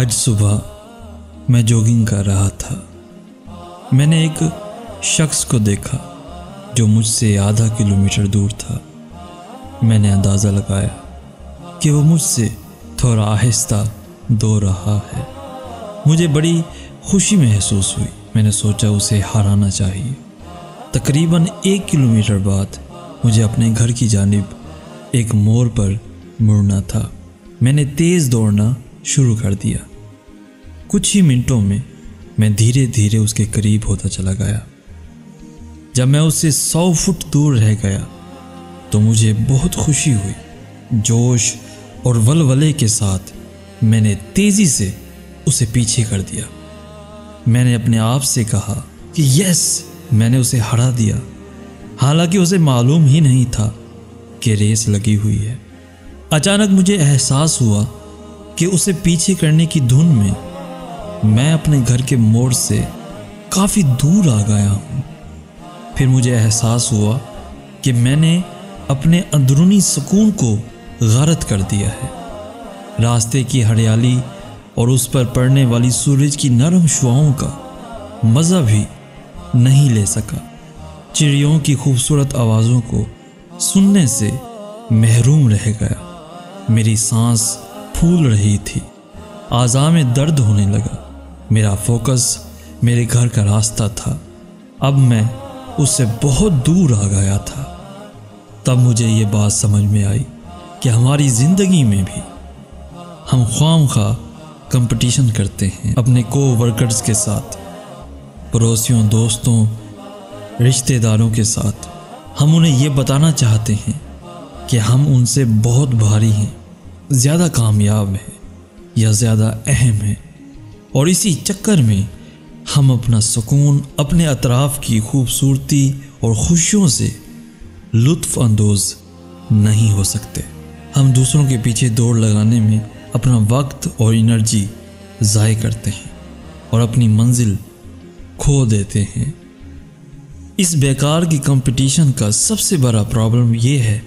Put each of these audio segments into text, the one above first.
آج صبح میں جوگنگ کر رہا تھا۔ میں نے ایک شخص کو دیکھا جو مجھ سے آدھا کلومیٹر دور تھا۔ میں نے اندازہ لگایا کہ وہ مجھ سے تھوڑا آہستہ دوڑ رہا ہے۔ مجھے بڑی خوشی محسوس ہوئی۔ میں نے سوچا اسے ہرانا چاہیے۔ تقریباً 1 کلومیٹر بعد مجھے اپنے گھر کی جانب ایک موڑ پر مڑنا تھا۔ میں نے تیز دوڑنا شروع کر دیا۔ کچھ ہی منٹوں میں میں دھیرے دھیرے اس کے قریب ہوتا چلا گیا۔ جب میں اس سے 100 فٹ دور رہ گیا تو مجھے بہت خوشی ہوئی۔ جوش اور ولولے کے ساتھ میں نے تیزی سے اسے پیچھے کر دیا۔ میں نے اپنے آپ سے کہا کہ یس، میں نے اسے ہرا دیا، حالانکہ اسے معلوم ہی نہیں تھا کہ ریس لگی ہوئی ہے۔ اچانک مجھے احساس ہوا کہ اسے پیچھے کرنے کی دھن میں اپنے گھر کے موڑ سے کافی دور آ گیا ہوں۔ پھر مجھے احساس ہوا کہ میں نے اپنے اندرونی سکون کو غارت کر دیا ہے۔ راستے کی ہریالی اور اس پر پڑنے والی سورج کی نرم شعاؤں کا مزہ بھی نہیں لے سکا۔ چڑیوں کی خوبصورت آوازوں کو سننے سے محروم رہ گیا۔ میری سانس پھول رہی تھی، اعضاء میں درد ہونے لگا۔ میرا فوکس میرے گھر کا راستہ تھا۔ اب میں اس سے بہت دور آ گیا تھا۔ تب مجھے یہ بات سمجھ میں آئی کہ ہماری زندگی میں بھی ہم خواہ کمپٹیشن کرتے ہیں اپنے کو ورکرز کے ساتھ، پڑوسیوں، دوستوں، رشتہ داروں کے ساتھ۔ ہم انہیں یہ بتانا چاہتے ہیں کہ ہم ان سے بہت بھاری ہیں، زیادہ کامیاب ہیں یا زیادہ اہم ہیں، اور اسی چکر میں ہم اپنا سکون، اپنے اطراف کی خوبصورتی اور خوشیوں سے لطف اندوز نہیں ہو سکتے۔ ہم دوسروں کے پیچھے دوڑ لگانے میں اپنا وقت اور انرجی ضائع کرتے ہیں اور اپنی منزل کھو دیتے ہیں۔ اس بیکار کی کمپٹیشن کا سب سے بڑا پرابلم یہ ہے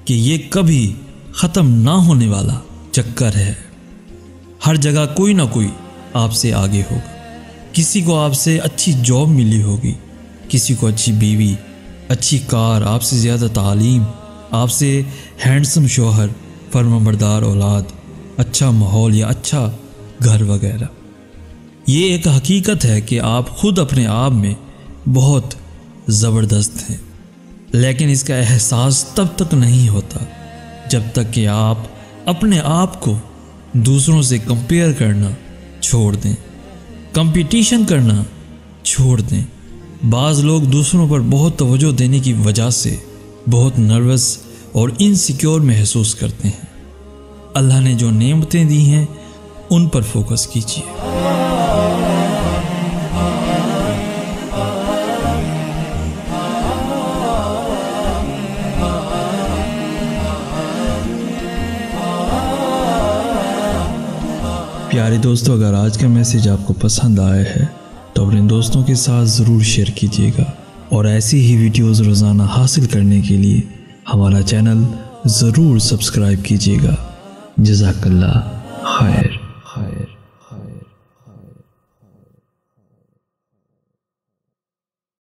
کہ یہ کبھی ختم نہ ہونے والا چکر ہے۔ ہر جگہ کوئی نہ کوئی آپ سے آگے ہوگا۔ کسی کو آپ سے اچھی جاب ملی ہوگی، کسی کو اچھی بیوی، اچھی کار، آپ سے زیادہ تعلیم، آپ سے ہینڈسم شوہر، فرمانبردار اولاد، اچھا ماحول یا اچھا گھر وغیرہ۔ یہ ایک حقیقت ہے کہ آپ خود اپنے آپ میں بہت زبردست ہیں، لیکن اس کا احساس تب تک نہیں ہوتا جب تک کہ آپ اپنے آپ کو دوسروں سے کمپیئر کرنا چھوڑ دیں، کمپٹیشن کرنا چھوڑ دیں۔ بعض لوگ دوسروں پر بہت توجہ دینے کی وجہ سے بہت نروس اور انسیکیور محسوس کرتے ہیں۔ اللہ نے جو نعمتیں دی ہیں ان پر فوکس کیجیے۔ پیارے دوستو، اگر آج کا میسیج آپ کو پسند آیا ہے تو اپنے دوستوں کے ساتھ ضرور شیئر کیجیے گا، اور ایسی ہی ویڈیوز روزانہ حاصل کرنے کے لیے ہمارا چینل ضرور سبسکرائب کیجیے گا۔ جزاک اللہ خیر۔